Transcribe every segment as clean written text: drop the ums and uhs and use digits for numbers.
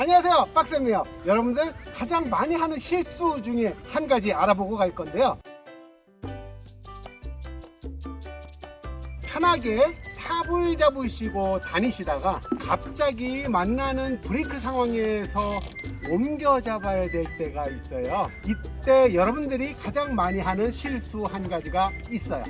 안녕하세요, 빡쌤이에요. 여러분들 가장 많이 하는 실수 중에 한 가지 알아보고 갈 건데요. 편하게 탑을 잡으시고 다니시다가 갑자기 만나는 브레이크 상황에서 옮겨 잡아야 될 때가 있어요. 이때 여러분들이 가장 많이 하는 실수 한 가지가 있어요.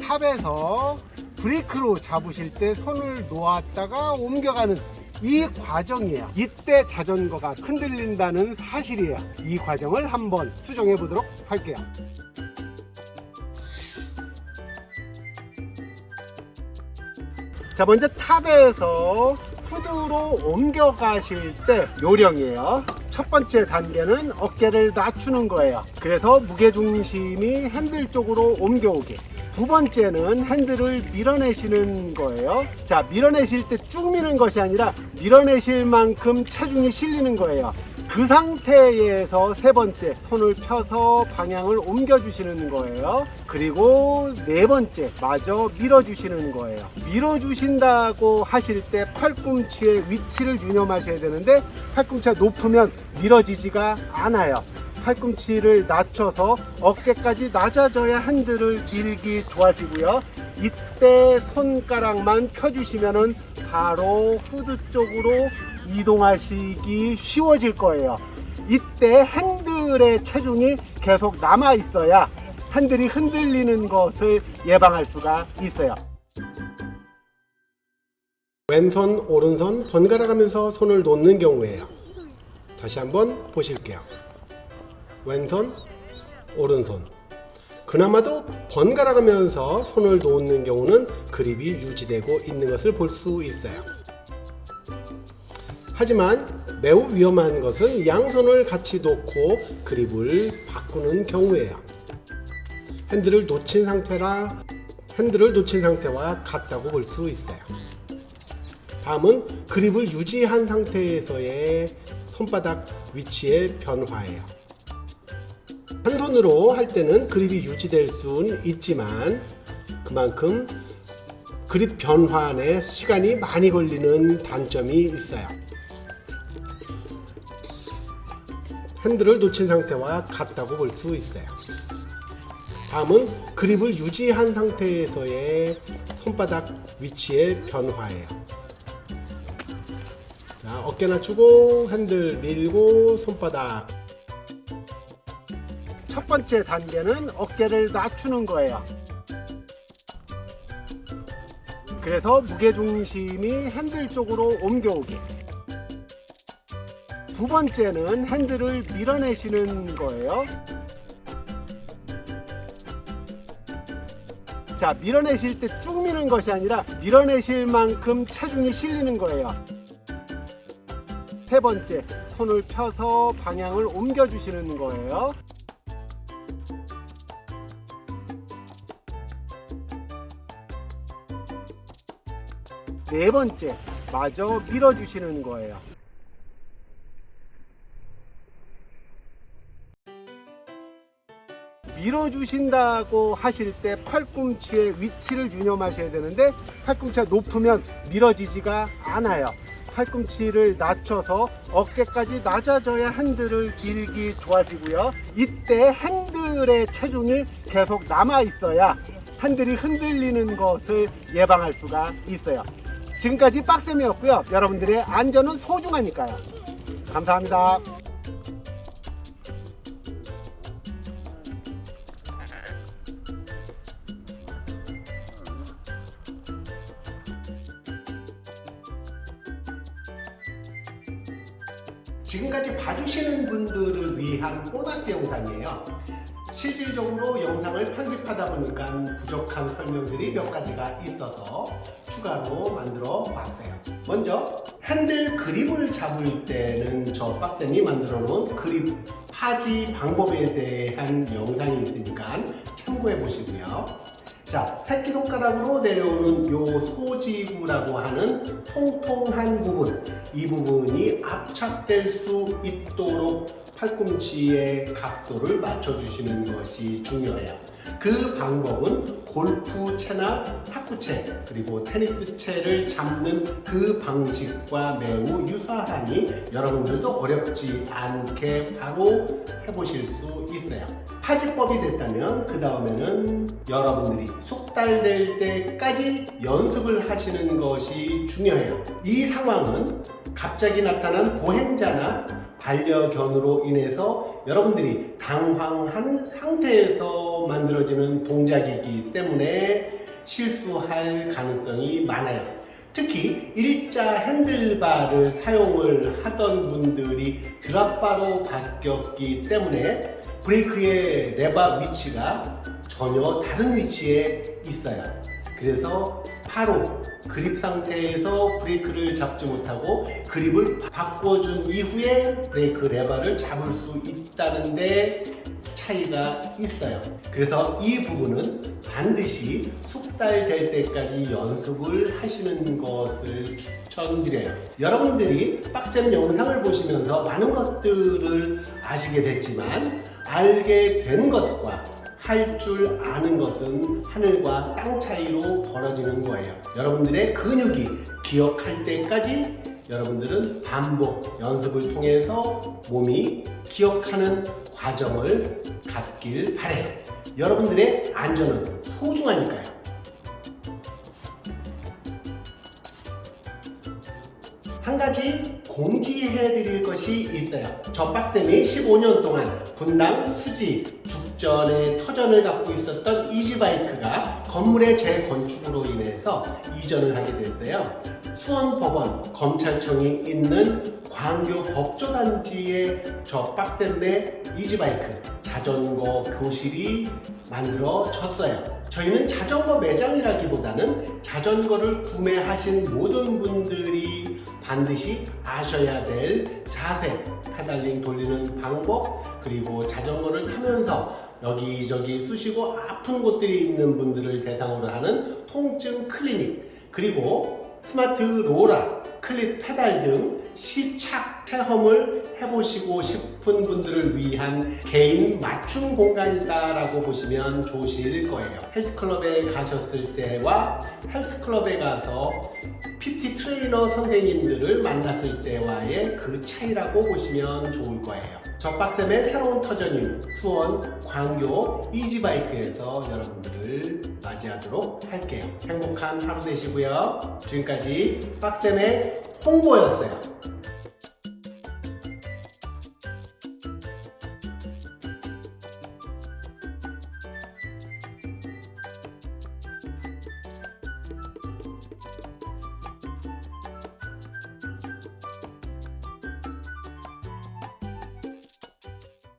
탑에서 브레이크로 잡으실 때 손을 놓았다가 옮겨가는 이 과정이에요. 이때 자전거가 흔들린다는 사실이에요. 이 과정을 한번 수정해 보도록 할게요. 자, 먼저 탑에서 후드로 옮겨가실 때 요령이에요. 첫 번째 단계는 어깨를 낮추는 거예요. 그래서 무게중심이 핸들 쪽으로 옮겨오게. 두 번째는 핸들을 밀어내시는 거예요. 자, 밀어내실 때 쭉 미는 것이 아니라 밀어내실 만큼 체중이 실리는 거예요. 그 상태에서 세 번째, 손을 펴서 방향을 옮겨주시는 거예요. 그리고 네 번째, 마저 밀어주시는 거예요. 밀어주신다고 하실 때 팔꿈치의 위치를 유념하셔야 되는데 팔꿈치가 높으면 밀어지지가 않아요. 팔꿈치를 낮춰서 어깨까지 낮아져야 핸들을 길기 좋아지고요. 이때 손가락만 펴주시면은 바로 후드 쪽으로 이동하시기 쉬워질 거예요. 이때 핸들의 체중이 계속 남아 있어야 핸들이 흔들리는 것을 예방할 수가 있어요. 왼손, 오른손 번갈아 가면서 손을 놓는 경우에요. 다시 한번 보실게요. 왼손, 오른손. 그나마도 번갈아 가면서 손을 놓는 경우는 그립이 유지되고 있는 것을 볼 수 있어요. 하지만 매우 위험한 것은 양손을 같이 놓고 그립을 바꾸는 경우예요. 핸들을 놓친 상태와 같다고 볼 수 있어요. 다음은 그립을 유지한 상태에서의 손바닥 위치의 변화예요. 한 손으로 할 때는 그립이 유지될 수는 있지만 그만큼 그립 변환에 시간이 많이 걸리는 단점이 있어요. 핸들을 놓친 상태와 같다고 볼 수 있어요. 다음은 그립을 유지한 상태에서의 손바닥 위치의 변화예요. 자, 어깨 낮추고 핸들 밀고 손바닥. 첫 번째 단계는 어깨를 낮추는 거예요. 그래서 무게중심이 핸들 쪽으로 옮겨오게. 두 번째는 핸들을 밀어내시는 거예요. 자, 밀어내실 때 쭉 미는 것이 아니라 밀어내실 만큼 체중이 실리는 거예요. 세 번째, 손을 펴서 방향을 옮겨주시는 거예요. 네 번째, 마저 밀어주시는 거예요. 밀어주신다고 하실 때 팔꿈치의 위치를 유념하셔야 되는데 팔꿈치가 높으면 밀어지지가 않아요. 팔꿈치를 낮춰서 어깨까지 낮아져야 핸들을 길기 좋아지고요. 이때 핸들의 체중이 계속 남아 있어야 핸들이 흔들리는 것을 예방할 수가 있어요. 지금까지 빡쌤이었고요. 여러분들의 안전은 소중하니까요. 감사합니다. 지금까지 봐주시는 분들을 위한 보너스 영상이에요. 실질적으로 영상을 편집하다 보니까 부족한 설명들이 몇 가지가 있어서 추가로 만들어 봤어요. 먼저 핸들 그립을 잡을 때는 저 빡쌤이 만들어 놓은 그립 파지 방법에 대한 영상이 있으니까 참고해 보시고요. 자, 새끼손가락으로 내려오는 요 소지구라고 하는 통통한 부분, 이 부분이 압착될 수 있도록 팔꿈치의 각도를 맞춰주시는 것이 중요해요. 그 방법은 골프채나 탁구채 그리고 테니스채를 잡는 그 방식과 매우 유사하니 여러분들도 어렵지 않게 바로 해보실 수 있어요. 파지법이 됐다면 그 다음에는 여러분들이 숙달될 때까지 연습을 하시는 것이 중요해요. 이 상황은 갑자기 나타난 보행자나 반려견으로 인해서 여러분들이 당황한 상태에서 만들어지는 동작이기 때문에 실수할 가능성이 많아요. 특히 일자 핸들바를 사용을 하던 분들이 드랍바로 바뀌었기 때문에 브레이크의 레바 위치가 전혀 다른 위치에 있어요. 그래서 바로 그립 상태에서 브레이크를 잡지 못하고 그립을 바꿔준 이후에 브레이크 레버를 잡을 수 있다는데 차이가 있어요. 그래서 이 부분은 반드시 숙달될 때까지 연습을 하시는 것을 추천드려요. 여러분들이 빡센 영상을 보시면서 많은 것들을 아시게 됐지만 알게 된 것과 할 줄 아는 것은 하늘과 땅 차이로 벌어지는 거예요. 여러분들의 근육이 기억할 때까지 여러분들은 반복 연습을 통해서 몸이 기억하는 과정을 갖길 바래요. 여러분들의 안전은 소중하니까요. 한 가지 공지해 드릴 것이 있어요. 저 빡쌤이 15년 동안 분당, 수지, 죽전에 터전을 갖고 있었던 이지바이크가 건물의 재건축으로 인해서 이전을 하게 됐어요. 수원법원, 검찰청이 있는 광교 법조단지에 저 빡쌤네 이지바이크 자전거 교실이 만들어졌어요. 저희는 자전거 매장이라기보다는 자전거를 구매하신 모든 분들이 반드시 아셔야 될 자세, 페달링 돌리는 방법, 그리고 자전거를 타면서 여기저기 쑤시고 아픈 곳들이 있는 분들을 대상으로 하는 통증 클리닉, 그리고 스마트 로라, 클릿 페달 등 시착 체험을 해보시고 싶은 분들을 위한 개인 맞춤 공간이다라고 보시면 좋으실 거예요. 헬스클럽에 가셨을 때와 헬스클럽에 가서 PT 트레이너 선생님들을 만났을 때와의 그 차이라고 보시면 좋을 거예요. 저 빡쌤의 새로운 터전인 수원 광교 이지바이크에서 여러분들을 맞이하도록 할게요. 행복한 하루 되시고요. 지금까지 빡쌤의 홍보였어요.